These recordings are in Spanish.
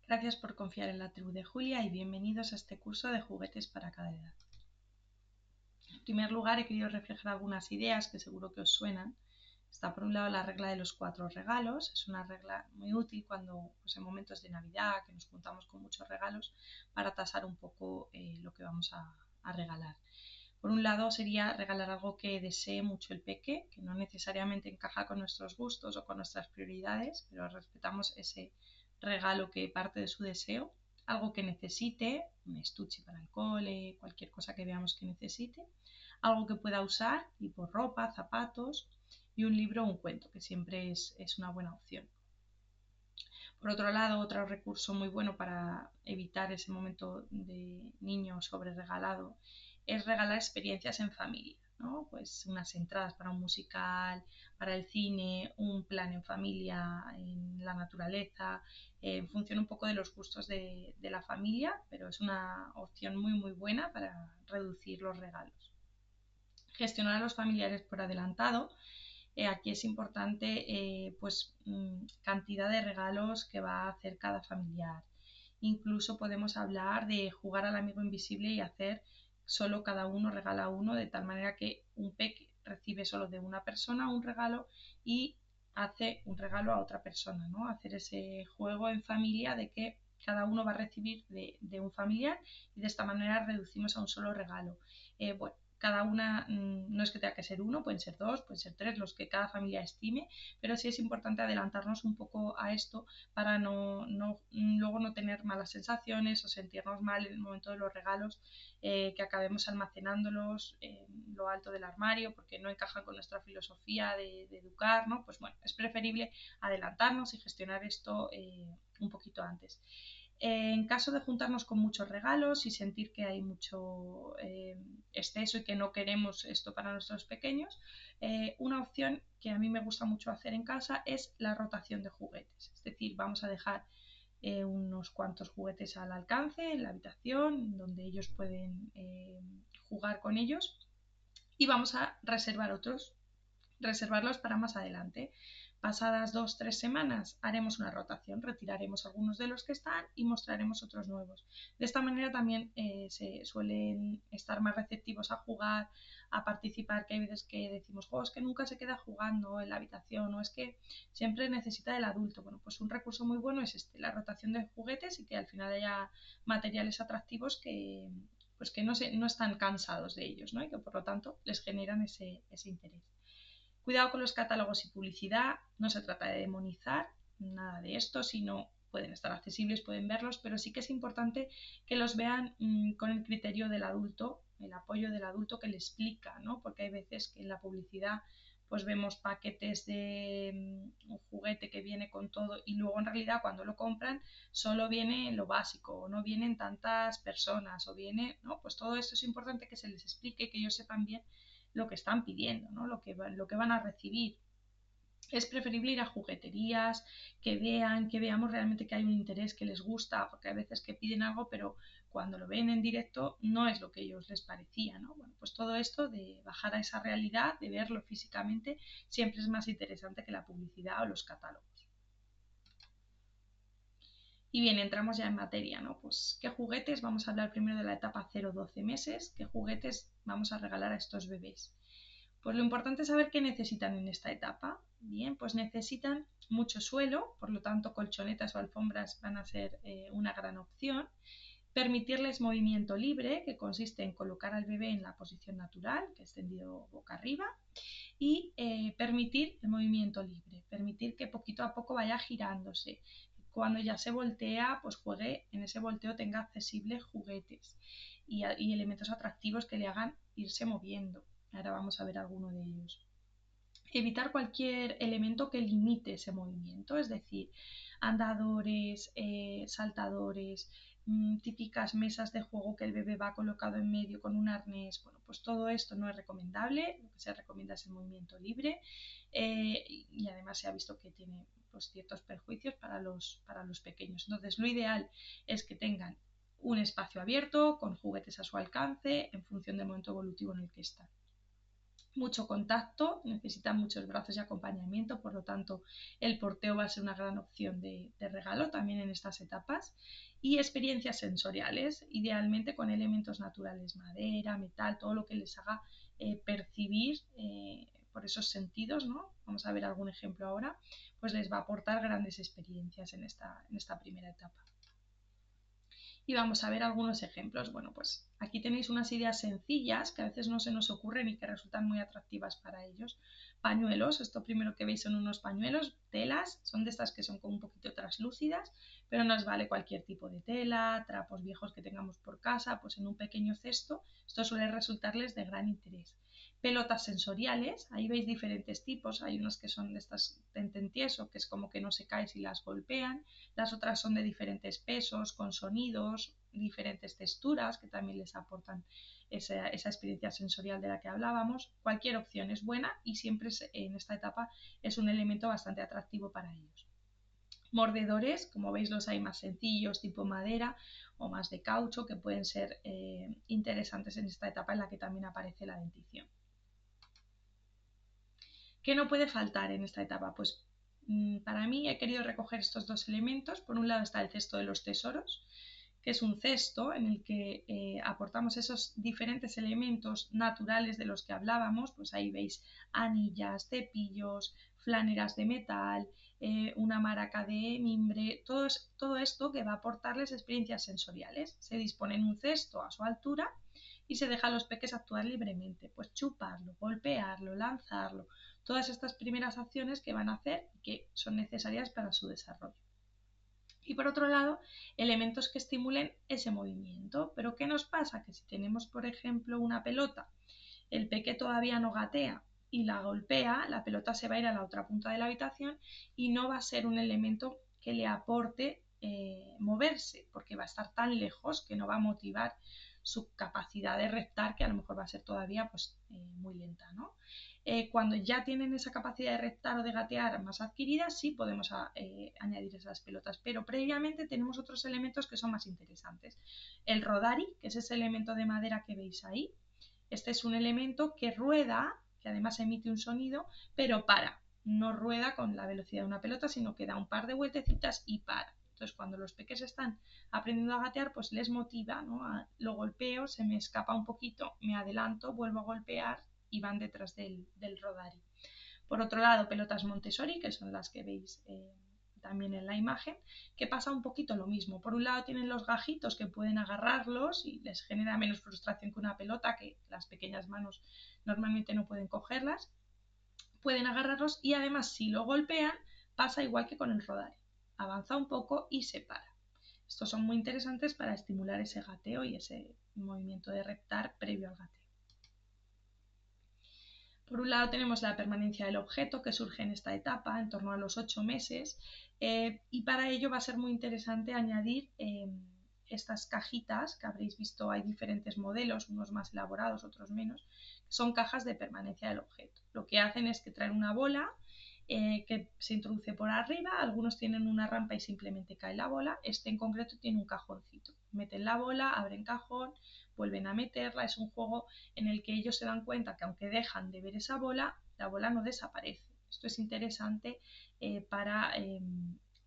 Gracias por confiar en la tribu de Julia y bienvenidos a este curso de juguetes para cada edad. En primer lugar, he querido reflejar algunas ideas que seguro que os suenan. Está por un lado la regla de los 4 regalos, es una regla muy útil cuando en momentos de Navidad, que nos juntamos con muchos regalos, para tasar un poco lo que vamos a regalar. Por un lado sería regalar algo que desee mucho el peque, que no necesariamente encaja con nuestros gustos o con nuestras prioridades, pero respetamos ese regalo que parte de su deseo, algo que necesite, un estuche para el cole, cualquier cosa que veamos que necesite, algo que pueda usar, tipo ropa, zapatos, y un libro o un cuento, que siempre es una buena opción. Por otro lado, otro recurso muy bueno para evitar ese momento de niño sobre regalado es regalar experiencias en familia, ¿no? Pues unas entradas para un musical, para el cine, un plan en familia, en la naturaleza, en función un poco de los gustos de la familia, pero es una opción muy buena para reducir los regalos. Gestionar a los familiares por adelantado. Aquí es importante cantidad de regalos que va a hacer cada familiar. Incluso podemos hablar de jugar al amigo invisible y hacer solo cada uno regala uno, de tal manera que un peque recibe solo de una persona un regalo y hace un regalo a otra persona, ¿no? Hacer ese juego en familia de que cada uno va a recibir de un familiar y de esta manera reducimos a un solo regalo. Cada una no es que tenga que ser uno, pueden ser dos, pueden ser tres, los que cada familia estime, pero sí es importante adelantarnos un poco a esto para luego no tener malas sensaciones o sentirnos mal en el momento de los regalos, que acabemos almacenándolos en lo alto del armario porque no encajan con nuestra filosofía de educar, ¿no? Pues bueno, es preferible adelantarnos y gestionar esto un poquito antes. En caso de juntarnos con muchos regalos y sentir que hay mucho exceso y que no queremos esto para nuestros pequeños, una opción que a mí me gusta mucho hacer en casa es la rotación de juguetes. Es decir, vamos a dejar unos cuantos juguetes al alcance en la habitación donde ellos pueden jugar con ellos y vamos a reservar otros, reservarlos para más adelante. Pasadas 2-3 semanas haremos una rotación, retiraremos algunos de los que están y mostraremos otros nuevos. De esta manera también se suelen estar más receptivos a jugar, a participar, que hay veces que decimos, es que nunca se queda jugando en la habitación o es que siempre necesita del adulto. Bueno, pues un recurso muy bueno es la rotación de juguetes y que al final haya materiales atractivos que no están cansados de ellos, ¿no? Y que por lo tanto les generan ese interés. Cuidado con los catálogos y publicidad, no se trata de demonizar nada de esto, sino pueden estar accesibles, pueden verlos, pero sí que es importante que los vean con el criterio del adulto, el apoyo del adulto que le explica, ¿no? Porque hay veces que en la publicidad pues vemos paquetes de un juguete que viene con todo y luego en realidad cuando lo compran solo viene lo básico o no vienen tantas personas o viene, ¿no? Pues todo esto es importante que se les explique, que ellos sepan bien lo que están pidiendo, ¿no? lo que van a recibir. Es preferible ir a jugueterías, que veamos realmente que hay un interés, que les gusta, porque hay veces que piden algo, pero cuando lo ven en directo no es lo que a ellos les parecía, ¿no? Bueno, pues todo esto de bajar a esa realidad, de verlo físicamente, siempre es más interesante que la publicidad o los catálogos. Y bien, entramos ya en materia, ¿no? Pues, ¿qué juguetes? Vamos a hablar primero de la etapa 0-12 meses. ¿Qué juguetes vamos a regalar a estos bebés? Pues lo importante es saber qué necesitan en esta etapa. Bien, pues necesitan mucho suelo, por lo tanto colchonetas o alfombras van a ser una gran opción. Permitirles movimiento libre, que consiste en colocar al bebé en la posición natural, que es tendido boca arriba, y permitir el movimiento libre, permitir que poquito a poco vaya girándose. Cuando ya se voltea, pues juegue, en ese volteo tenga accesibles juguetes y elementos atractivos que le hagan irse moviendo. Ahora vamos a ver alguno de ellos. Evitar cualquier elemento que limite ese movimiento, es decir, andadores, saltadores, típicas mesas de juego que el bebé va colocado en medio con un arnés. Bueno, pues todo esto no es recomendable, lo que se recomienda es el movimiento libre y además se ha visto que tiene pues, ciertos perjuicios para los pequeños. Entonces, lo ideal es que tengan un espacio abierto con juguetes a su alcance en función del momento evolutivo en el que están. mucho contacto, necesitan muchos brazos y acompañamiento, por lo tanto el porteo va a ser una gran opción de regalo también en estas etapas. Y experiencias sensoriales, idealmente con elementos naturales, madera, metal, todo lo que les haga percibir por esos sentidos, ¿no? Vamos a ver algún ejemplo ahora, pues les va a aportar grandes experiencias en esta primera etapa. Y vamos a ver algunos ejemplos. Bueno, pues aquí tenéis unas ideas sencillas que a veces no se nos ocurren y que resultan muy atractivas para ellos. Pañuelos, esto primero que veis son unos pañuelos, telas, son de estas que son como un poquito translúcidas, pero nos vale cualquier tipo de tela, trapos viejos que tengamos por casa, pues en un pequeño cesto, esto suele resultarles de gran interés. Pelotas sensoriales, ahí veis diferentes tipos, hay unas que son de estas tententieso, que es como que no se cae si las golpean, las otras son de diferentes pesos, con sonidos, diferentes texturas que también les aportan esa experiencia sensorial de la que hablábamos. Cualquier opción es buena y siempre en esta etapa es un elemento bastante atractivo para ellos. Mordedores, como veis los hay más sencillos, tipo madera o más de caucho, que pueden ser interesantes en esta etapa en la que también aparece la dentición. ¿Qué no puede faltar en esta etapa? Pues para mí he querido recoger estos dos elementos. Por un lado está el cesto de los tesoros, que es un cesto en el que aportamos esos diferentes elementos naturales de los que hablábamos. Pues ahí veis anillas, cepillos, flaneras de metal, una maraca de mimbre, todo esto que va a aportarles experiencias sensoriales. Se dispone en un cesto a su altura y se deja a los peques actuar libremente, pues chuparlo, golpearlo, lanzarlo, todas estas primeras acciones que van a hacer y que son necesarias para su desarrollo. Y por otro lado, elementos que estimulen ese movimiento. Pero ¿qué nos pasa? Que si tenemos, por ejemplo, una pelota, el peque todavía no gatea y la golpea, la pelota se va a ir a la otra punta de la habitación y no va a ser un elemento que le aporte moverse, porque va a estar tan lejos que no va a motivar su capacidad de reptar, que a lo mejor va a ser todavía pues, muy lenta, ¿no? Cuando ya tienen esa capacidad de reptar o de gatear más adquirida, sí podemos añadir esas pelotas, pero previamente tenemos otros elementos que son más interesantes. El rodari, que es ese elemento de madera que veis ahí, este es un elemento que rueda, que además emite un sonido, pero para. No rueda con la velocidad de una pelota, sino que da un par de vueltecitas y para. Entonces, cuando los peques están aprendiendo a gatear, pues les motiva, ¿no? Lo golpeo, se me escapa un poquito, me adelanto, vuelvo a golpear y van detrás del rodari. Por otro lado, pelotas Montessori, que son las que veis también en la imagen, que pasa un poquito lo mismo. Por un lado tienen los gajitos que pueden agarrarlos y les genera menos frustración que una pelota, que las pequeñas manos normalmente no pueden cogerlas. Pueden agarrarlos y además si lo golpean pasa igual que con el rodari. Avanza un poco y se para. Estos son muy interesantes para estimular ese gateo y ese movimiento de reptar previo al gateo. Por un lado tenemos la permanencia del objeto que surge en esta etapa, en torno a los 8 meses, y para ello va a ser muy interesante añadir estas cajitas que habréis visto, hay diferentes modelos, unos más elaborados, otros menos, son cajas de permanencia del objeto. Lo que hacen es que traen una bola que se introduce por arriba, algunos tienen una rampa y simplemente cae la bola, este en concreto tiene un cajoncito. Meten la bola, abren cajón, vuelven a meterla, es un juego en el que ellos se dan cuenta que aunque dejan de ver esa bola, la bola no desaparece. Esto es interesante para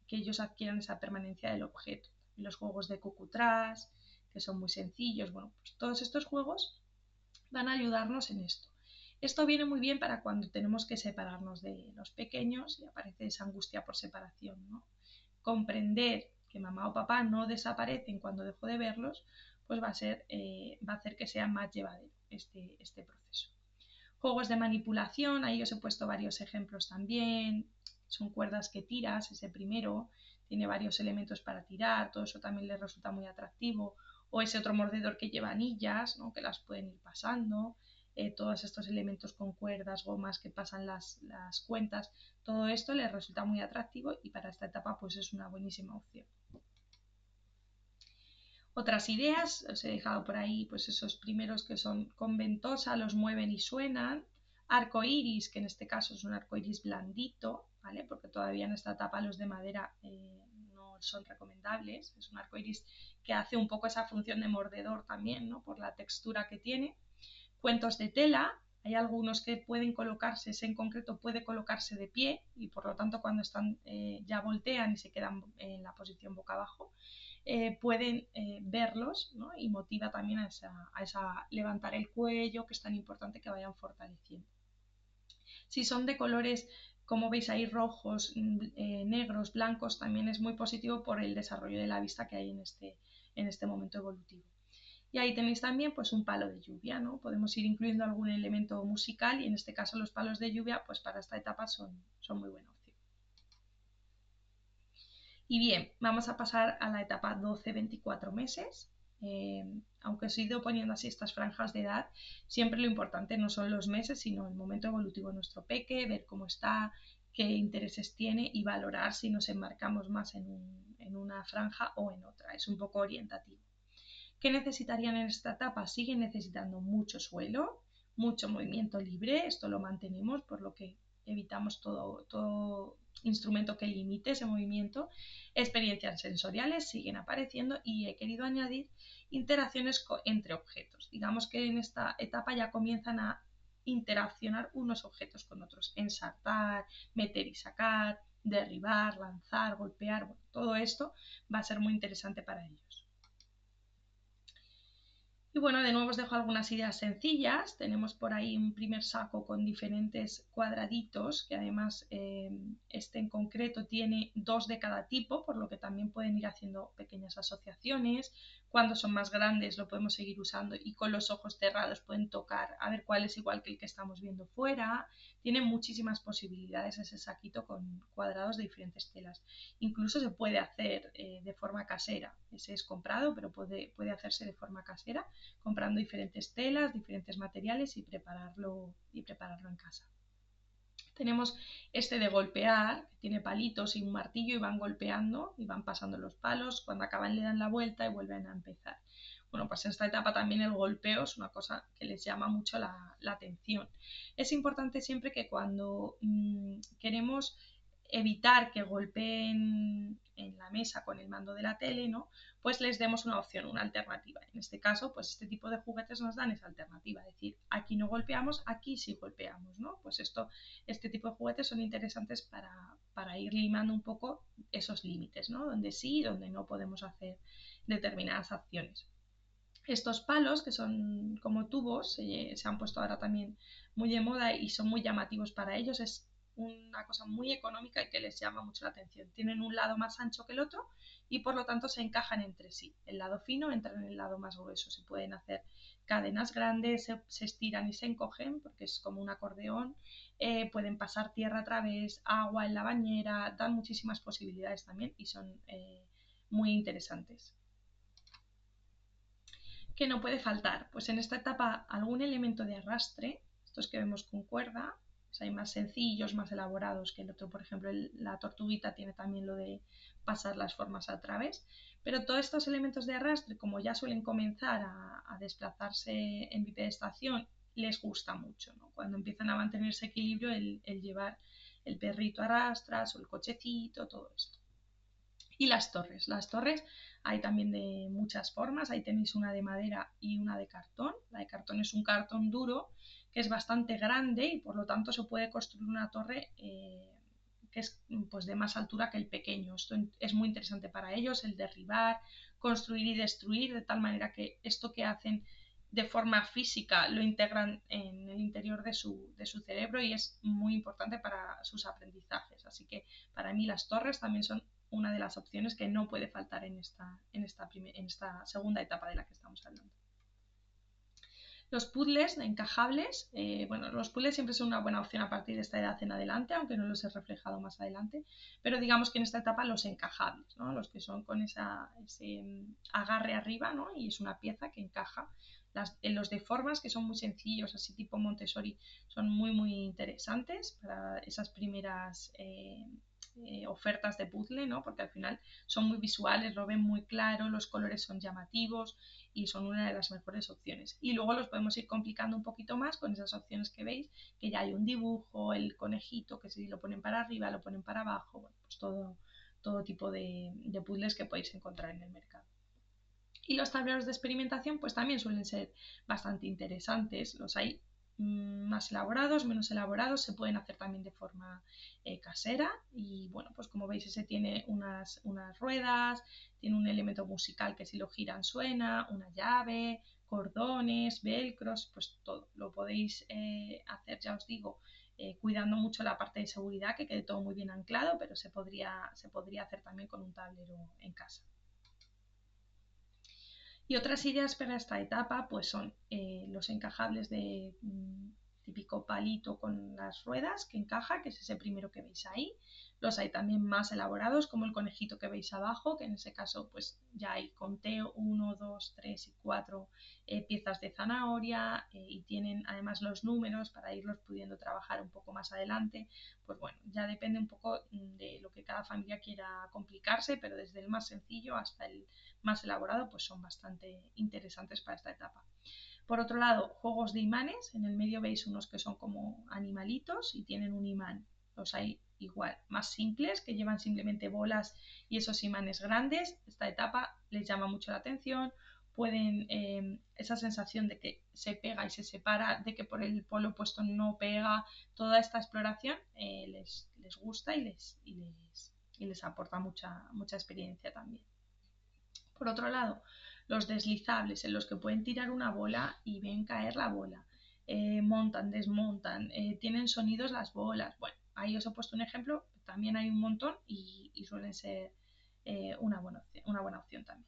que ellos adquieran esa permanencia del objeto. Los juegos de cucutrás, que son muy sencillos, bueno, pues todos estos juegos van a ayudarnos en esto. Esto viene muy bien para cuando tenemos que separarnos de los pequeños y aparece esa angustia por separación, ¿no? Comprender que mamá o papá no desaparecen cuando dejo de verlos, pues va a hacer que sea más llevadero este proceso. Juegos de manipulación, ahí os he puesto varios ejemplos también, son cuerdas que tiras, ese primero tiene varios elementos para tirar, todo eso también les resulta muy atractivo, o ese otro mordedor que lleva anillas, ¿no? Que las pueden ir pasando, todos estos elementos con cuerdas, gomas que pasan las cuentas, todo esto les resulta muy atractivo y para esta etapa pues es una buenísima opción. Otras ideas, os he dejado por ahí pues esos primeros que son con ventosa, los mueven y suenan, arco iris, que en este caso es un arco iris blandito, ¿vale? Porque todavía en esta etapa los de madera no son recomendables, es un arco iris que hace un poco esa función de mordedor también, ¿no? Por la textura que tiene. Cuentos de tela, Hay algunos que pueden colocarse, ese en concreto puede colocarse de pie y por lo tanto cuando están ya voltean y se quedan en la posición boca abajo, pueden verlos, ¿no? Y motiva también a esa levantar el cuello, que es tan importante que vayan fortaleciendo. Si son de colores, como veis ahí, rojos, negros, blancos, también es muy positivo por el desarrollo de la vista que hay en este momento evolutivo. Y ahí tenéis también pues un palo de lluvia, ¿no? Podemos ir incluyendo algún elemento musical y en este caso los palos de lluvia pues para esta etapa son muy buena opción. Y bien, vamos a pasar a la etapa 12-24 meses. Aunque os he ido poniendo así estas franjas de edad, siempre lo importante no son los meses, sino el momento evolutivo de nuestro peque, ver cómo está, qué intereses tiene y valorar si nos enmarcamos más en una franja o en otra. Es un poco orientativo. ¿Qué necesitarían en esta etapa? Siguen necesitando mucho suelo, mucho movimiento libre, esto lo mantenemos, por lo que evitamos todo instrumento que limite ese movimiento. Experiencias sensoriales siguen apareciendo y he querido añadir interacciones entre objetos. Digamos que en esta etapa ya comienzan a interaccionar unos objetos con otros, ensartar, meter y sacar, derribar, lanzar, golpear, bueno, todo esto va a ser muy interesante para ellos. Y bueno, de nuevo os dejo algunas ideas sencillas. Tenemos por ahí un primer saco con diferentes cuadraditos, que además este en concreto tiene 2 de cada tipo, por lo que también pueden ir haciendo pequeñas asociaciones. Cuando son más grandes lo podemos seguir usando y con los ojos cerrados pueden tocar a ver cuál es igual que el que estamos viendo fuera. Tiene muchísimas posibilidades ese saquito con cuadrados de diferentes telas. Incluso se puede hacer de forma casera. Ese es comprado, pero puede hacerse de forma casera, comprando diferentes telas, diferentes materiales y prepararlo en casa. Tenemos este de golpear, que tiene palitos y un martillo y van golpeando y van pasando los palos. Cuando acaban le dan la vuelta y vuelven a empezar. Bueno, pues en esta etapa también el golpeo es una cosa que les llama mucho la atención. Es importante siempre que cuando queremos evitar que golpeen en la mesa con el mando de la tele, ¿no? Pues les demos una opción, una alternativa. En este caso, pues este tipo de juguetes nos dan esa alternativa, es decir, aquí no golpeamos, aquí sí golpeamos, ¿no? Pues este tipo de juguetes son interesantes para ir limando un poco esos límites, ¿no? Donde sí y donde no podemos hacer determinadas acciones. Estos palos, que son como tubos, se han puesto ahora también muy de moda y son muy llamativos para ellos. Es una cosa muy económica y que les llama mucho la atención. Tienen un lado más ancho que el otro y por lo tanto se encajan entre sí. El lado fino entra en el lado más grueso. Se pueden hacer cadenas grandes, se estiran y se encogen porque es como un acordeón. Pueden pasar tierra a través, agua en la bañera, dan muchísimas posibilidades también y son muy interesantes. ¿Qué no puede faltar? Pues en esta etapa algún elemento de arrastre, estos que vemos con cuerda, pues hay más sencillos, más elaborados que el otro. Por ejemplo, la tortuguita tiene también lo de pasar las formas a través, pero todos estos elementos de arrastre, como ya suelen comenzar a desplazarse en bipedestación, les gusta mucho, ¿no? Cuando empiezan a mantener ese equilibrio, el llevar el perrito a rastras o el cochecito, todo esto. Y las torres hay también de muchas formas, ahí tenéis una de madera y una de cartón. La de cartón es un cartón duro que es bastante grande y por lo tanto se puede construir una torre que es pues, de más altura que el pequeño. Esto es muy interesante para ellos, el derribar, construir y destruir, de tal manera que esto que hacen de forma física lo integran en el interior de su cerebro y es muy importante para sus aprendizajes. Así que para mí las torres también son una de las opciones que no puede faltar en esta segunda etapa de la que estamos hablando. Los puzzles encajables, bueno, los puzzles siempre son una buena opción a partir de esta edad en adelante, aunque no los he reflejado más adelante, pero digamos que en esta etapa los encajables, ¿no? Los que son con ese agarre arriba, ¿no? Y es una pieza que encaja. Los de formas, que son muy sencillos, así tipo Montessori, son muy interesantes para esas primeras ofertas de puzzle, ¿no? Porque al final son muy visuales, lo ven muy claro, los colores son llamativos y son una de las mejores opciones. Y luego los podemos ir complicando un poquito más con esas opciones que veis, que ya hay un dibujo, el conejito, que si lo ponen para arriba, lo ponen para abajo, bueno, pues todo tipo de puzzles que podéis encontrar en el mercado. Y los tableros de experimentación pues también suelen ser bastante interesantes, los hay más elaborados, menos elaborados, se pueden hacer también de forma casera y bueno, pues como veis ese tiene unas ruedas, tiene un elemento musical que si lo giran suena, una llave, cordones, velcros, pues todo lo podéis hacer, ya os digo, cuidando mucho la parte de seguridad, que quede todo muy bien anclado, pero se podría hacer también con un tablero en casa. Y otras ideas para esta etapa pues son los encajables de típico palito con las ruedas que encaja, que es ese primero que veis ahí. Los hay también más elaborados, como el conejito que veis abajo, que en ese caso pues ya hay conteo 1, 2, 3 y 4 piezas de zanahoria y tienen además los números para irlos pudiendo trabajar un poco más adelante. Pues bueno, ya depende un poco de lo que cada familia quiera complicarse, pero desde el más sencillo hasta el más elaborado pues son bastante interesantes para esta etapa. Por otro lado, juegos de imanes. En el medio veis unos que son como animalitos y tienen un imán. Los hay igual, más simples, que llevan simplemente bolas y esos imanes grandes. Esta etapa les llama mucho la atención. Pueden, esa sensación de que se pega y se separa, de que por el polo opuesto no pega, toda esta exploración les gusta y les aporta mucha experiencia también. Por otro lado, los deslizables en los que pueden tirar una bola y ven caer la bola. Montan, desmontan, tienen sonidos las bolas. Bueno, ahí os he puesto un ejemplo, también hay un montón y suelen ser una buena opción también.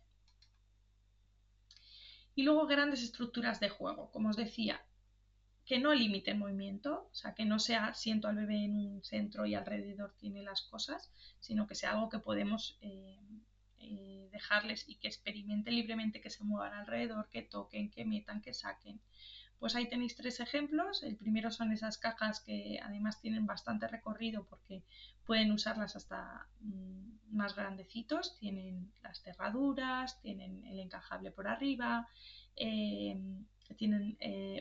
Y luego grandes estructuras de juego, como os decía, que no limiten movimiento, o sea, que no sea siento al bebé en un centro y alrededor tiene las cosas, sino que sea algo que podemos dejarles y que experimenten libremente, que se muevan alrededor, que toquen, que metan, que saquen. Pues ahí tenéis 3 ejemplos. El primero son esas cajas que además tienen bastante recorrido porque pueden usarlas hasta más grandecitos. Tienen las cerraduras, tienen el encajable por arriba, tienen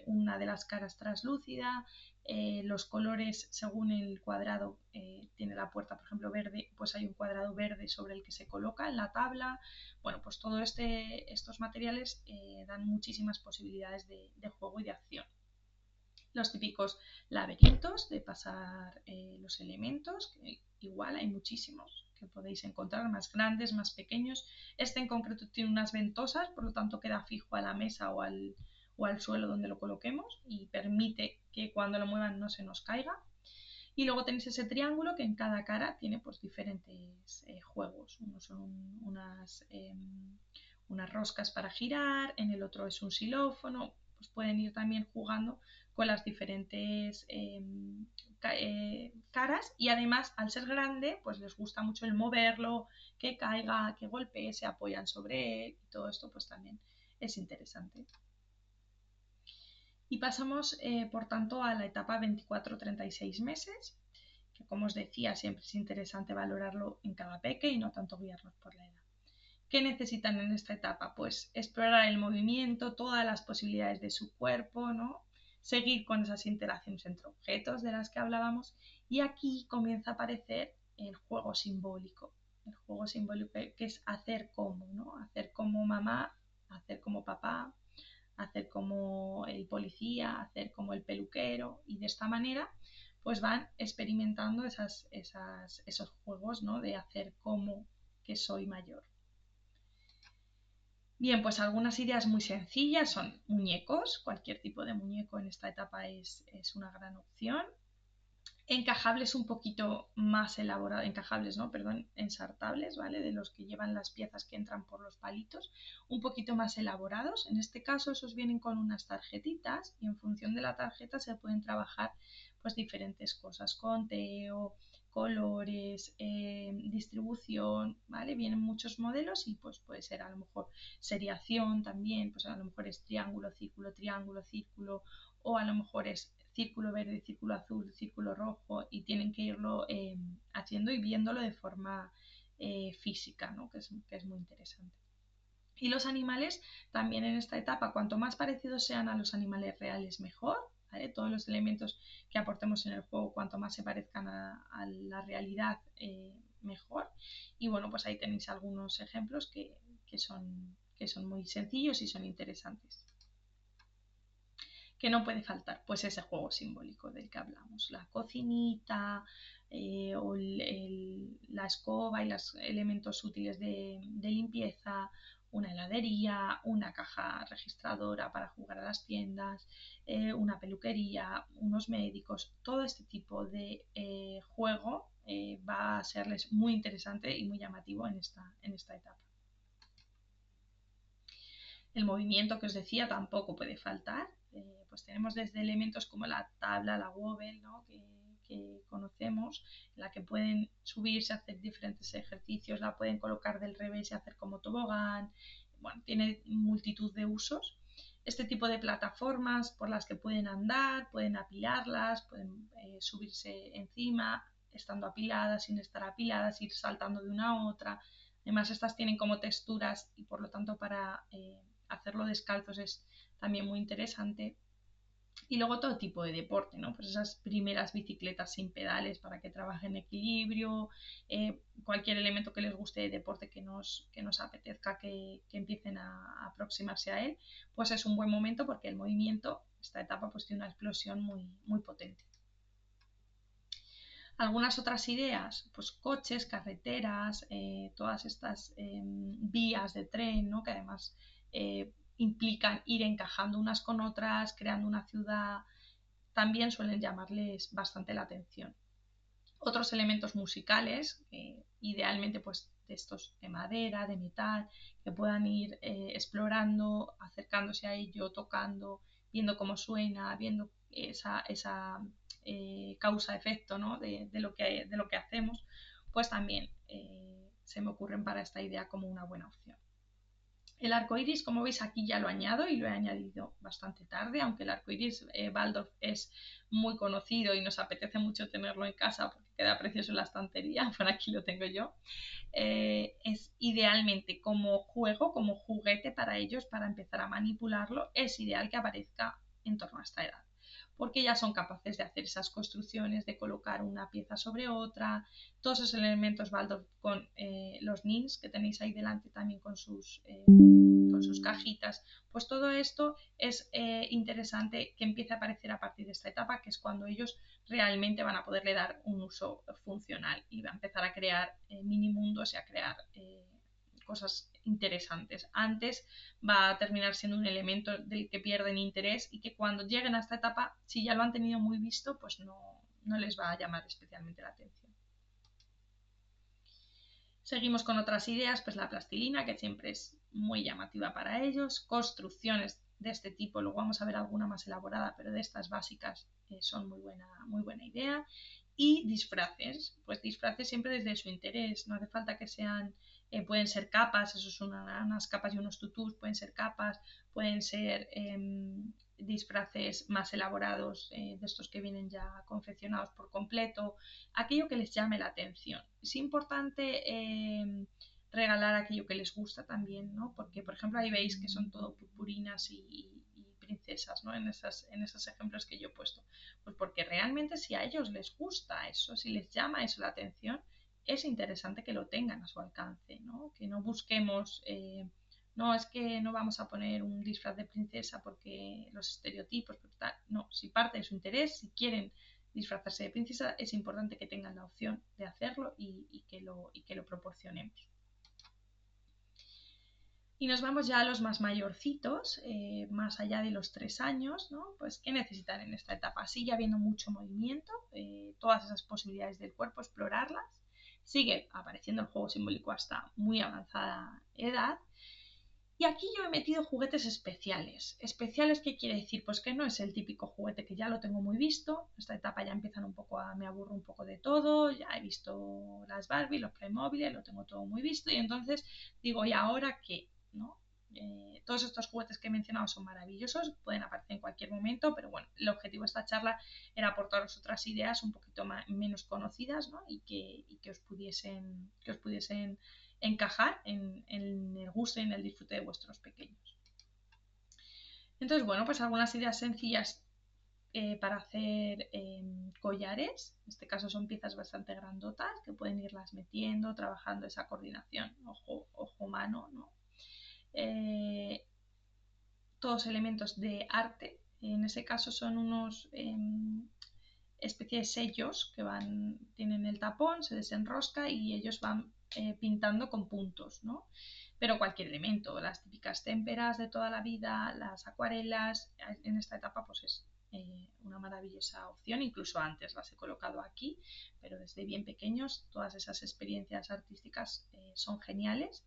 una de las caras translúcida, los colores según el cuadrado, tiene la puerta por ejemplo verde, pues hay un cuadrado verde sobre el que se coloca en la tabla. Bueno, pues todos estos materiales dan muchísimas posibilidades de juego y de acción. Los típicos laberintos de pasar los elementos, que igual hay muchísimos que podéis encontrar, más grandes, más pequeños. Este en concreto tiene unas ventosas, por lo tanto queda fijo a la mesa o al suelo donde lo coloquemos y permite que cuando lo muevan no se nos caiga. Y luego tenéis ese triángulo que en cada cara tiene pues diferentes juegos. Unos son unas roscas para girar, en el otro es un xilófono. Pues pueden ir también jugando con las diferentes caras y además al ser grande pues les gusta mucho el moverlo, que caiga, que golpee, se apoyan sobre él y todo esto pues también es interesante. Y pasamos, por tanto, a la etapa 24-36 meses, que como os decía, siempre es interesante valorarlo en cada peque y no tanto guiarnos por la edad. ¿Qué necesitan en esta etapa? Pues explorar el movimiento, todas las posibilidades de su cuerpo, ¿no? Seguir con esas interacciones entre objetos de las que hablábamos y aquí comienza a aparecer el juego simbólico. El juego simbólico que es hacer como, ¿no? Hacer como mamá, hacer como papá, hacer como el policía, hacer como el peluquero y de esta manera pues van experimentando esos juegos, ¿no? De hacer como que soy mayor. Bien, pues algunas ideas muy sencillas son muñecos, cualquier tipo de muñeco en esta etapa es una gran opción. Encajables un poquito más elaborados, encajables, no, perdón, ensartables, ¿vale? De los que llevan las piezas que entran por los palitos, un poquito más elaborados. En este caso, esos vienen con unas tarjetitas y en función de la tarjeta se pueden trabajar pues diferentes cosas, conteo, colores, distribución, ¿vale? Vienen muchos modelos y pues puede ser a lo mejor seriación también, pues a lo mejor es triángulo, círculo, triángulo, círculo, o a lo mejor es círculo verde, círculo azul, círculo rojo y tienen que irlo haciendo y viéndolo de forma física, ¿no? que es muy interesante. Y los animales también en esta etapa, cuanto más parecidos sean a los animales reales, mejor. ¿Vale? Todos los elementos que aportemos en el juego, cuanto más se parezcan a la realidad, mejor. Y bueno, pues ahí tenéis algunos ejemplos que son muy sencillos y son interesantes. ¿Qué no puede faltar? Pues ese juego simbólico del que hablamos, la cocinita o la escoba y los elementos útiles de limpieza, una heladería, una caja registradora para jugar a las tiendas, una peluquería, unos médicos, todo este tipo de juego va a serles muy interesante y muy llamativo en esta etapa. El movimiento que os decía tampoco puede faltar, pues tenemos desde elementos como la tabla, la wobble, ¿no? que conocemos, en la que pueden subirse, hacer diferentes ejercicios, la pueden colocar del revés y hacer como tobogán, bueno, tiene multitud de usos. Este tipo de plataformas por las que pueden andar, pueden apilarlas, pueden subirse encima, estando apiladas, sin estar apiladas, ir saltando de una a otra. Además, estas tienen como texturas y por lo tanto para hacerlo descalzos es también muy interesante. Y luego todo tipo de deporte, ¿no? Pues esas primeras bicicletas sin pedales para que trabajen equilibrio, cualquier elemento que les guste de deporte que nos apetezca que empiecen a aproximarse a él, pues es un buen momento porque el movimiento, esta etapa, pues tiene una explosión muy potente. Algunas otras ideas, pues coches, carreteras, todas estas vías de tren, ¿no? Que además implican ir encajando unas con otras, creando una ciudad, también suelen llamarles bastante la atención. Otros elementos musicales, idealmente pues de estos de madera, de metal, que puedan ir explorando, acercándose a ello, tocando, viendo cómo suena, viendo esa causa-efecto, ¿no? de lo que hacemos, pues también se me ocurren para esta idea como una buena opción. El arco iris, como veis, aquí ya lo añado y lo he añadido bastante tarde, aunque el arco iris Waldorf es muy conocido y nos apetece mucho tenerlo en casa porque queda precioso en la estantería. Por aquí lo tengo yo. Es idealmente como juego, como juguete para ellos, para empezar a manipularlo, es ideal que aparezca en torno a esta edad, porque ya son capaces de hacer esas construcciones, de colocar una pieza sobre otra, todos esos elementos Waldorf con los nins que tenéis ahí delante también con sus cajitas, pues todo esto es interesante que empiece a aparecer a partir de esta etapa, que es cuando ellos realmente van a poderle dar un uso funcional y va a empezar a crear mini mundos y a crear cosas interesantes. Antes va a terminar siendo un elemento del que pierden interés y que cuando lleguen a esta etapa, si ya lo han tenido muy visto, pues no les va a llamar especialmente la atención. Seguimos con otras ideas, pues la plastilina, que siempre es muy llamativa para ellos, construcciones de este tipo, luego vamos a ver alguna más elaborada, pero de estas básicas son muy buena idea. Y disfraces, pues disfraces siempre desde su interés, no hace falta que sean, pueden ser capas, eso son unas capas y unos tutús, pueden ser capas, pueden ser disfraces más elaborados, de estos que vienen ya confeccionados por completo, aquello que les llame la atención. Es importante regalar aquello que les gusta también, ¿no? Porque, por ejemplo, ahí veis que son todo purpurinas y princesas, ¿no? En esos ejemplos que yo he puesto. Pues porque realmente si a ellos les gusta eso, si les llama eso la atención, es interesante que lo tengan a su alcance, ¿no? Que no busquemos... no, es que no vamos a poner un disfraz de princesa porque los estereotipos, pero tal. No, si parte de su interés, si quieren disfrazarse de princesa, es importante que tengan la opción de hacerlo y que lo proporcionemos. Y nos vamos ya a los más mayorcitos, más allá de los 3 años, ¿no? Pues ¿qué necesitan en esta etapa? Sigue habiendo mucho movimiento, todas esas posibilidades del cuerpo, explorarlas. Sigue apareciendo el juego simbólico hasta muy avanzada edad. Y aquí yo he metido juguetes especiales. ¿Especiales qué quiere decir? Pues que no es el típico juguete que ya lo tengo muy visto. Esta etapa ya empiezan un poco me aburro un poco de todo. Ya he visto las Barbie, los Playmobil, lo tengo todo muy visto. Y entonces digo, ¿y ahora qué? ¿No? Todos estos juguetes que he mencionado son maravillosos, pueden aparecer en cualquier momento, pero bueno, el objetivo de esta charla era aportaros otras ideas un poquito menos conocidas, ¿no? y que os pudiesen encajar en el gusto y en el disfrute de vuestros pequeños. Entonces, bueno, pues algunas ideas sencillas para hacer collares. En este caso son piezas bastante grandotas que pueden irlas metiendo, trabajando esa coordinación ojo-mano, ¿no? Todos elementos de arte En ese caso son unos especie de sellos que tienen el tapón, se desenrosca y ellos van pintando con puntos, ¿no? Pero cualquier elemento, las típicas témperas de toda la vida, las acuarelas, en esta etapa pues es una maravillosa opción, incluso antes las he colocado aquí, pero desde bien pequeños todas esas experiencias artísticas son geniales.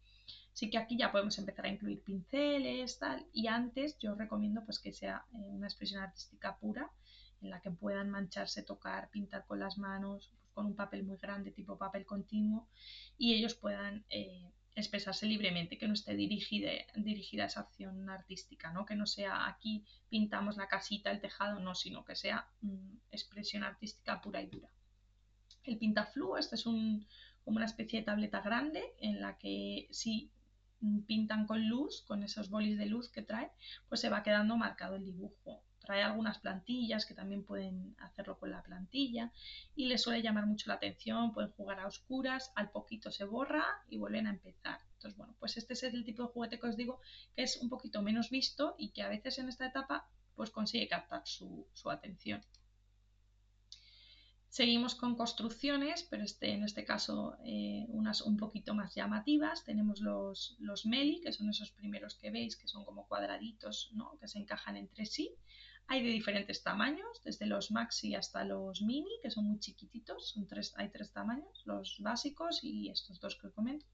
Sí que aquí ya podemos empezar a incluir pinceles, tal, y antes yo os recomiendo pues que sea una expresión artística pura, en la que puedan mancharse, tocar, pintar con las manos, pues, con un papel muy grande, tipo papel continuo, y ellos puedan expresarse libremente, que no esté dirigida a esa acción artística, ¿no? Que no sea aquí pintamos la casita, el tejado, no, sino que sea expresión artística pura y dura. El pintaflu, este es como una especie de tableta grande en la que si pintan con luz, con esos bolis de luz que trae, pues se va quedando marcado el dibujo. Trae algunas plantillas que también pueden hacerlo con la plantilla y les suele llamar mucho la atención, pueden jugar a oscuras, al poquito se borra y vuelven a empezar. Entonces, bueno, pues este es el tipo de juguete que os digo que es un poquito menos visto y que a veces en esta etapa pues consigue captar su atención. Seguimos con construcciones, pero en este caso unas un poquito más llamativas. Tenemos los meli, que son esos primeros que veis, que son como cuadraditos, ¿no? Que se encajan entre sí. Hay de diferentes tamaños, desde los maxi hasta los mini, que son muy chiquititos. Hay tres tamaños, los básicos y estos dos que os comento.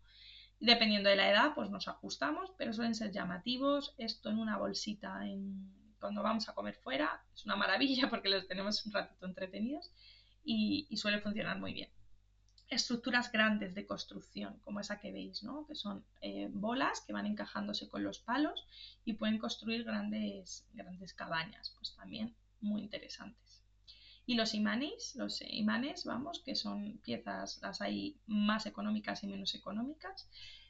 Y dependiendo de la edad, pues nos ajustamos, pero suelen ser llamativos. Esto en una bolsita cuando vamos a comer fuera es una maravilla porque los tenemos un ratito entretenidos y suele funcionar muy bien. Estructuras grandes de construcción, como esa que veis, ¿no? Que son bolas que van encajándose con los palos y pueden construir grandes cabañas, pues también muy interesantes. Y los imanes, vamos, que son piezas, las hay más económicas y menos económicas,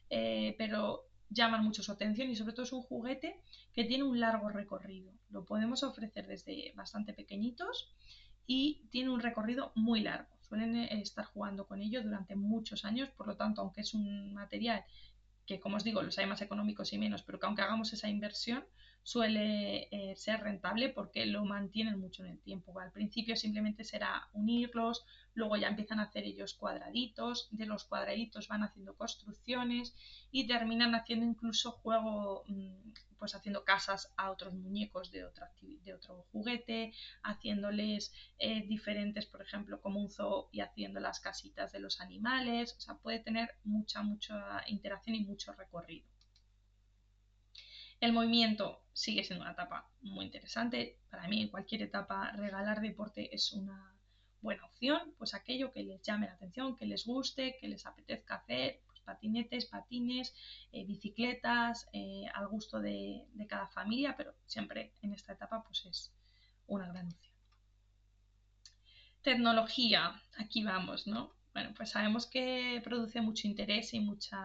pero llaman mucho su atención y sobre todo es un juguete que tiene un largo recorrido. Lo podemos ofrecer desde bastante pequeñitos y tiene un recorrido muy largo. Suelen estar jugando con ello durante muchos años, por lo tanto, aunque es un material que, como os digo, los hay más económicos y menos, pero que aunque hagamos esa inversión, suele ser rentable porque lo mantienen mucho en el tiempo. Al principio simplemente será unirlos, luego ya empiezan a hacer ellos cuadraditos, de los cuadraditos van haciendo construcciones y terminan haciendo incluso juego, pues haciendo casas a otros muñecos de otro juguete, haciéndoles diferentes, por ejemplo, como un zoo y haciendo las casitas de los animales. O sea, puede tener mucha interacción y mucho recorrido. El movimiento sigue siendo una etapa muy interesante. Para mí, en cualquier etapa, regalar deporte es una buena opción. Pues aquello que les llame la atención, que les guste, que les apetezca hacer, pues patinetes, patines, bicicletas, al gusto de cada familia, pero siempre en esta etapa pues es una gran opción. Tecnología, aquí vamos, ¿no? Bueno, pues sabemos que produce mucho interés y mucho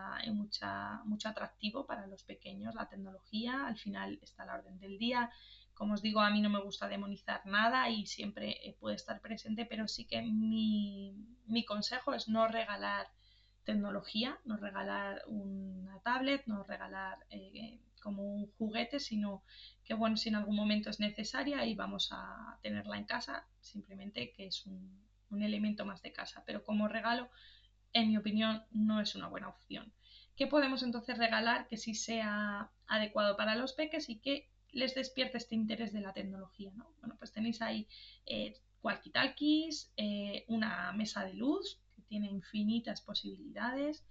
atractivo para los pequeños la tecnología. Al final está a la orden del día. Como os digo, a mí no me gusta demonizar nada y siempre puede estar presente, pero sí que mi consejo es no regalar tecnología, no regalar una tablet, no regalar como un juguete, sino que bueno, si en algún momento es necesaria y vamos a tenerla en casa, simplemente que es un elemento más de casa, pero como regalo, en mi opinión, no es una buena opción. ¿Qué podemos entonces regalar que sí sea adecuado para los peques y que les despierte este interés de la tecnología, ¿no? Bueno, pues tenéis ahí walkie-talkies, una mesa de luz que tiene infinitas posibilidades,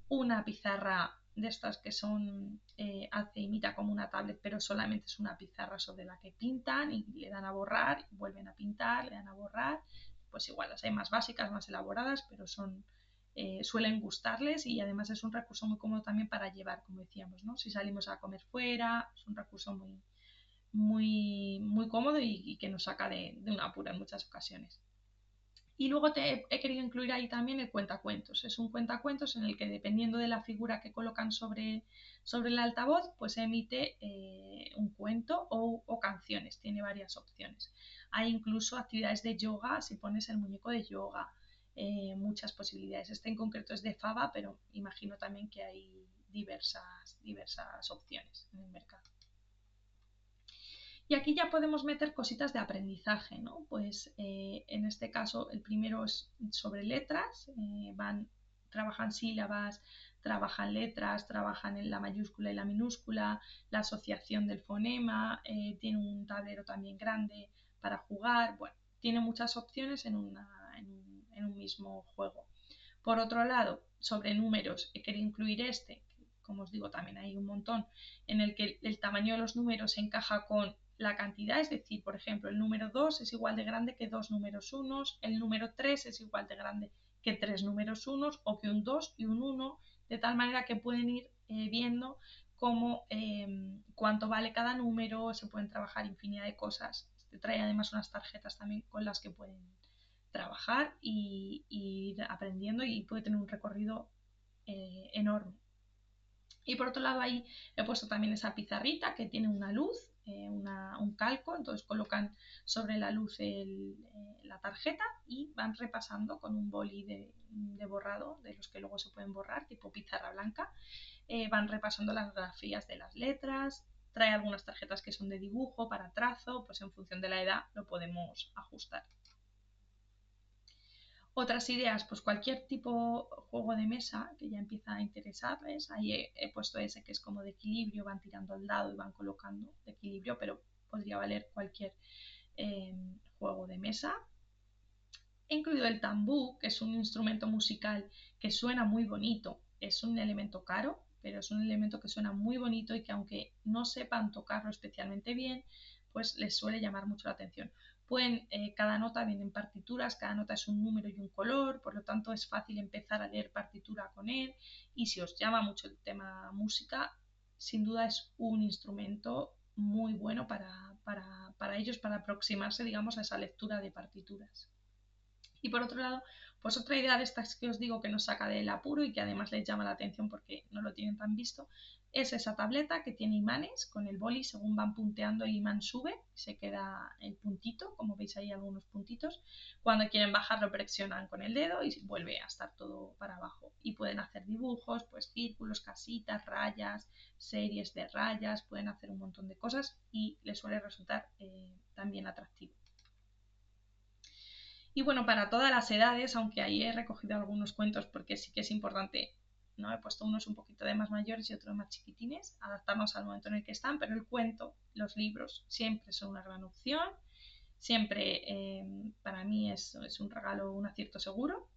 una pizarra de estas que son, imita como una tablet, pero solamente es una pizarra sobre la que pintan y le dan a borrar, y vuelven a pintar, le dan a borrar, pues igual las hay más básicas, más elaboradas, pero suelen gustarles y además es un recurso muy cómodo también para llevar, como decíamos, ¿no? Si salimos a comer fuera, es un recurso muy cómodo y que nos saca de un apuro en muchas ocasiones. Y luego he querido incluir ahí también el cuentacuentos. Es un cuentacuentos en el que dependiendo de la figura que colocan sobre el altavoz, pues emite un cuento o canciones. Tiene varias opciones. Hay incluso actividades de yoga si pones el muñeco de yoga. Muchas posibilidades. Este en concreto es de Faba, pero imagino también que hay diversas opciones en el mercado. Y aquí ya podemos meter cositas de aprendizaje, ¿no? Pues en este caso el primero es sobre letras, trabajan sílabas, trabajan letras, trabajan en la mayúscula y la minúscula, la asociación del fonema, tiene un tablero también grande para jugar, bueno, tiene muchas opciones en un mismo juego. Por otro lado, sobre números, he querido incluir como os digo, también hay un montón, en el que el tamaño de los números encaja con la cantidad, es decir, por ejemplo, el número 2 es igual de grande que 2 números unos, el número 3 es igual de grande que 3 números unos o que un 2 y un 1, de tal manera que pueden ir viendo cómo, cuánto vale cada número, se pueden trabajar infinidad de cosas. Trae además unas tarjetas también con las que pueden trabajar y ir aprendiendo y puede tener un recorrido enorme. Y por otro lado ahí he puesto también esa pizarrita que tiene una luz, un calco, entonces colocan sobre la luz la tarjeta y van repasando con un boli de borrado, de los que luego se pueden borrar, tipo pizarra blanca, van repasando las grafías de las letras, trae algunas tarjetas que son de dibujo, para trazo, pues en función de la edad lo podemos ajustar. Otras ideas, pues cualquier tipo juego de mesa que ya empieza a interesarles. Ahí he puesto ese que es como de equilibrio, van tirando al dado y van colocando de equilibrio, pero podría valer cualquier juego de mesa. He incluido el tambú, que es un instrumento musical que suena muy bonito. Es un elemento caro, pero es un elemento que suena muy bonito y que aunque no sepan tocarlo especialmente bien, pues les suele llamar mucho la atención. Cada nota viene en partituras, cada nota es un número y un color, por lo tanto es fácil empezar a leer partitura con él, y si os llama mucho el tema música, sin duda es un instrumento muy bueno para ellos, para aproximarse, digamos, a esa lectura de partituras. Y por otro lado, pues otra idea de estas que os digo que nos saca del apuro y que además les llama la atención porque no lo tienen tan visto, es esa tableta que tiene imanes. Con el boli, según van punteando, el imán sube, se queda el puntito, como veis ahí algunos puntitos. Cuando quieren bajarlo presionan con el dedo y vuelve a estar todo para abajo. Y pueden hacer dibujos, pues círculos, casitas, rayas, series de rayas, pueden hacer un montón de cosas y les suele resultar también atractivo. Y bueno, para todas las edades, aunque ahí he recogido algunos cuentos porque sí que es importante, ¿no? He puesto unos un poquito de más mayores y otros más chiquitines, adaptarnos al momento en el que están, pero el cuento, los libros, siempre son una gran opción. Siempre para mí es un regalo, un acierto seguro,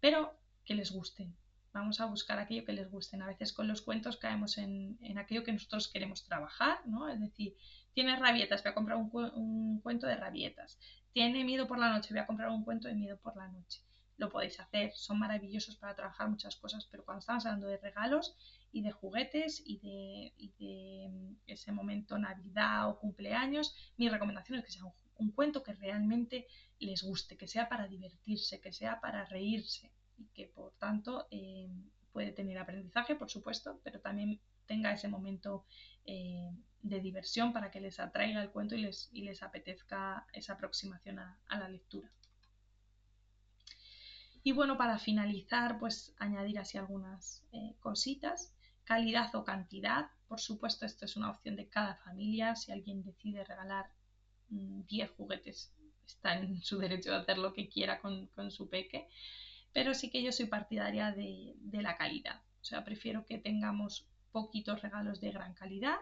pero que les gusten. Vamos a buscar aquello que les gusten. A veces con los cuentos caemos en aquello que nosotros queremos trabajar, ¿no? Es decir, tienes rabietas, voy a comprar un cuento de rabietas. Tiene miedo por la noche, voy a comprar un cuento de miedo por la noche. Lo podéis hacer, son maravillosos para trabajar muchas cosas, pero cuando estamos hablando de regalos y de juguetes y de ese momento Navidad o cumpleaños, mi recomendación es que sea un cuento que realmente les guste, que sea para divertirse, que sea para reírse y que por tanto puede tener aprendizaje, por supuesto, pero también tenga ese momento de diversión para que les atraiga el cuento y les apetezca esa aproximación a la lectura. Y bueno, para finalizar, pues añadir así algunas cositas. Calidad o cantidad, por supuesto, esto es una opción de cada familia. Si alguien decide regalar 10 juguetes, está en su derecho de hacer lo que quiera con su peque, pero sí que yo soy partidaria de la calidad. O sea, prefiero que tengamos poquitos regalos de gran calidad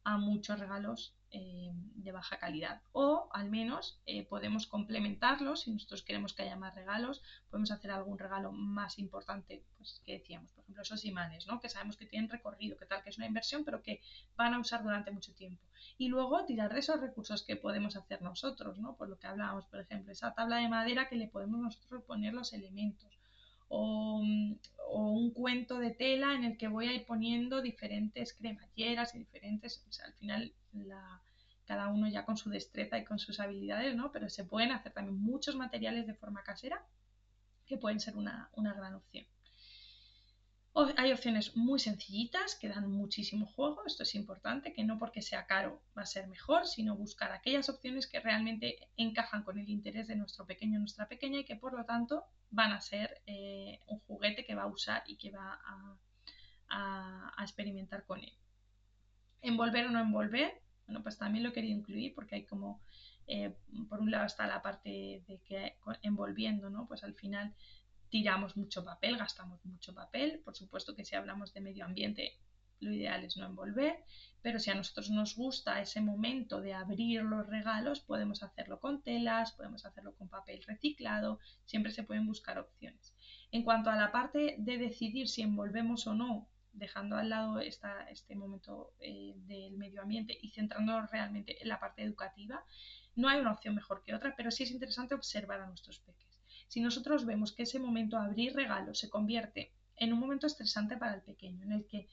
a muchos regalos de baja calidad. O al menos podemos complementarlos. Si nosotros queremos que haya más regalos, podemos hacer algún regalo más importante, pues que decíamos, por ejemplo, esos imanes, ¿no? Que sabemos que tienen recorrido, que tal, que es una inversión, pero que van a usar durante mucho tiempo. Y luego tirar de esos recursos que podemos hacer nosotros, ¿no? Por lo que hablábamos, por ejemplo, esa tabla de madera que le podemos nosotros poner los elementos. O un cuento de tela en el que voy a ir poniendo diferentes cremalleras y diferentes, o sea, al final cada uno ya con su destreza y con sus habilidades, ¿no? Pero se pueden hacer también muchos materiales de forma casera que pueden ser una gran opción. Hay opciones muy sencillitas que dan muchísimo juego, esto es importante, que no porque sea caro va a ser mejor, sino buscar aquellas opciones que realmente encajan con el interés de nuestro pequeño o nuestra pequeña y que por lo tanto van a ser un juguete que va a usar y que va a experimentar con él. Envolver o no envolver, Bueno, pues también lo he querido incluir porque hay como, por un lado está la parte de que envolviendo, ¿no? Pues al final tiramos mucho papel, gastamos mucho papel. Por supuesto que si hablamos de medio ambiente, lo ideal es no envolver, pero si a nosotros nos gusta ese momento de abrir los regalos, podemos hacerlo con telas, podemos hacerlo con papel reciclado, siempre se pueden buscar opciones. En cuanto a la parte de decidir si envolvemos o no, dejando al lado este momento del medio ambiente y centrándonos realmente en la parte educativa, no hay una opción mejor que otra, pero sí es interesante observar a nuestros peques. Si nosotros vemos que ese momento de abrir regalos se convierte en un momento estresante para el pequeño, en el que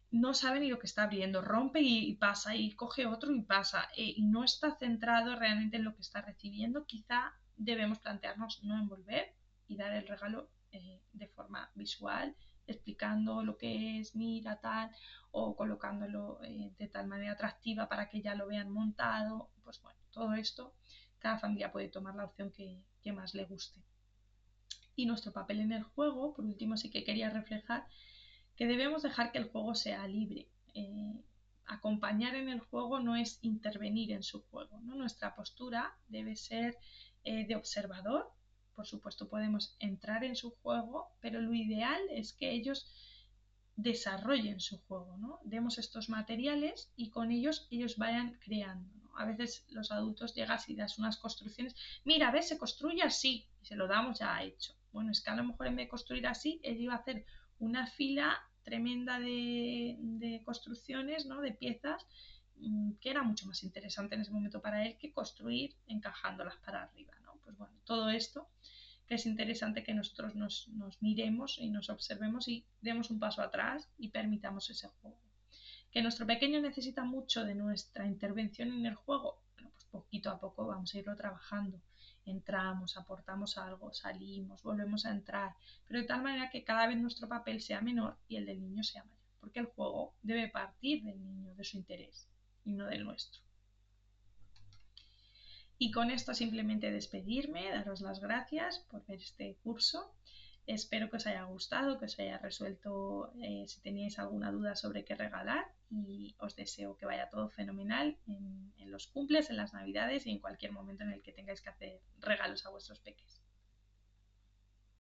no sabe ni lo que está abriendo, rompe y pasa, y coge otro y pasa, y no está centrado realmente en lo que está recibiendo, quizá debemos plantearnos no envolver y dar el regalo de forma visual, explicando lo que es, mira, tal, o colocándolo de tal manera atractiva para que ya lo vean montado. Pues bueno, todo esto, cada familia puede tomar la opción que más le guste. Y nuestro papel en el juego, por último, sí que quería reflejar que debemos dejar que el juego sea libre. Acompañar en el juego no es intervenir en su juego, ¿no? Nuestra postura debe ser de observador. Por supuesto podemos entrar en su juego, pero lo ideal es que ellos desarrollen su juego, ¿no? Demos estos materiales y con ellos vayan creando, ¿no? A veces los adultos llegas y das unas construcciones, mira, ves, se construye así, y se lo damos ya hecho. Bueno, es que a lo mejor en vez de construir así, él iba a hacer una fila tremenda de construcciones, ¿no? De piezas, que era mucho más interesante en ese momento para él que construir encajándolas para arriba, ¿no? Pues bueno, todo esto que es interesante que nosotros nos miremos y nos observemos y demos un paso atrás y permitamos ese juego. Que nuestro pequeño necesita mucho de nuestra intervención en el juego, bueno, pues poquito a poco vamos a irlo trabajando. Entramos, aportamos algo, salimos, volvemos a entrar, pero de tal manera que cada vez nuestro papel sea menor y el del niño sea mayor, porque el juego debe partir del niño, de su interés y no del nuestro. Y con esto simplemente despedirme, daros las gracias por ver este curso. Espero que os haya gustado, que os haya resuelto si teníais alguna duda sobre qué regalar, y os deseo que vaya todo fenomenal en los cumples, en las navidades y en cualquier momento en el que tengáis que hacer regalos a vuestros peques.